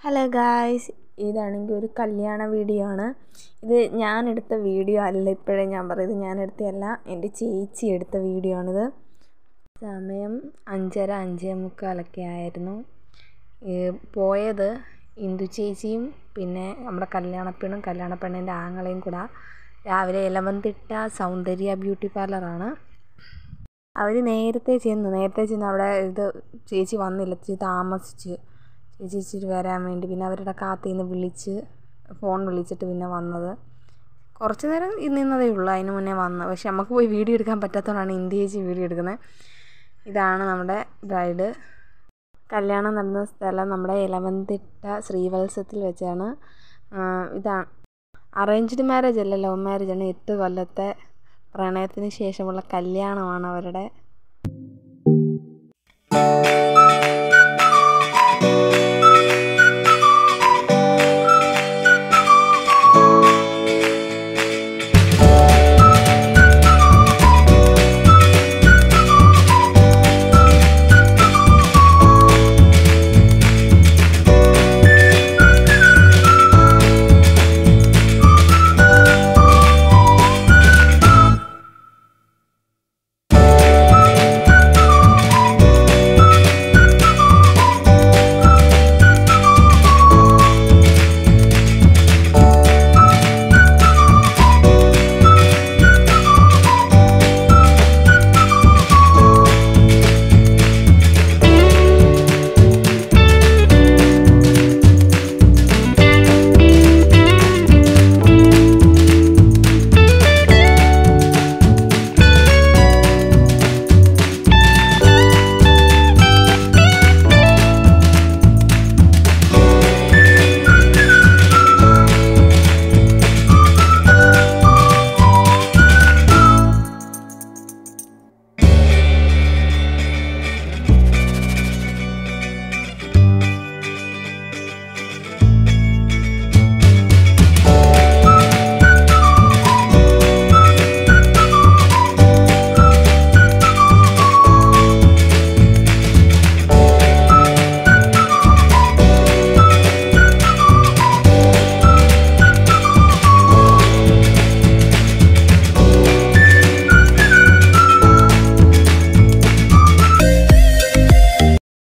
Hello guys, ഇതാണെങ്കിൽ ഒരു കല്യാണ വീഡിയോ ആണ്. ഇത് ഞാനെടുത്ത വീഡിയോ അല്ല. ഇപ്പോഴേ ഞാൻ പറയുന്നത് ഞാനെടുത്തതല്ല, എൻ്റെ ചേച്ചി എടുത്ത വീഡിയോ ആണിത്. സമയം 5:30-5:45 ആയിരുന്നു. പോയത് ഇന്ദു ചേച്ചിയും പിന്നെ നമ്മുടെ കല്യാണപ്പെണ്ണിൻ്റെ ആങ്ങളെയും കൂടെ. രാവിലെ എലമന്തിട്ട സൗന്ദര്യ ബ്യൂട്ടി പാർലറാണ്. അവർ നേരത്തെ ചെന്ന് അവിടെ ചേച്ചി വന്നില്ല, ചേച്ചി താമസിച്ച്. ചേച്ചി ഇച്ചിരി വരാൻ വേണ്ടി പിന്നെ അവരുടെ കാത്തിൽ നിന്ന് ഫോൺ വിളിച്ചിട്ട് പിന്നെ വന്നത്. കുറച്ച് നേരം നിന്നതേ ഉള്ളൂ, അതിന് മുന്നേ വന്നു. പക്ഷെ നമുക്ക് പോയി വീഡിയോ എടുക്കാൻ പറ്റാത്തതുകൊണ്ടാണ് ഇന്ത്യ ചേച്ചി വീഡിയോ എടുക്കുന്നത്. ഇതാണ് നമ്മുടെ ബ്രൈഡ്. കല്യാണം നടന്ന സ്ഥലം നമ്മുടെ എലമന്തിട്ട ശ്രീവത്സത്തിൽ വെച്ചാണ്. ഇതാണ് അറേഞ്ച്ഡ് മാരേജ് അല്ല, ലവ് മാരേജ് ആണ്. 8 കൊല്ലത്തെ പ്രണയത്തിന് ശേഷമുള്ള കല്യാണമാണ് അവരുടെ.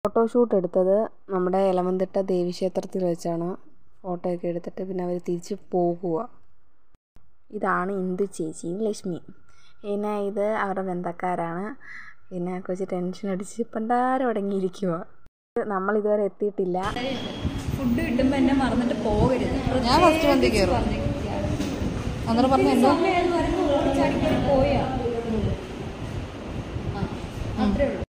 ഫോട്ടോഷൂട്ട് എടുത്തത് നമ്മുടെ എലമന്തിട്ട ദേവീക്ഷേത്രത്തിൽ വെച്ചാണ്. ഫോട്ടോയൊക്കെ എടുത്തിട്ട് പിന്നെ അവർ തിരിച്ച് പോകുക. ഇതാണ് ഇന്ദു ചേച്ചിയും ലക്ഷ്മിയും. പിന്നെ ഇത് അവരുടെ ബന്ധക്കാരാണ്. പിന്നെ കുറച്ച് ടെൻഷൻ അടിച്ച് പണ്ടാരം അടങ്ങിയിരിക്കുക. നമ്മളിതുവരെ എത്തിയിട്ടില്ല. ഫുഡ് കിട്ടുമ്പോൾ എന്നെ മറന്നിട്ട് പോകരുത്. ഞാൻ ഫസ്റ്റ് വണ്ടി കയറും അന്നേരം പറഞ്ഞു പോയാ അത്രേ ഉള്ളൂ.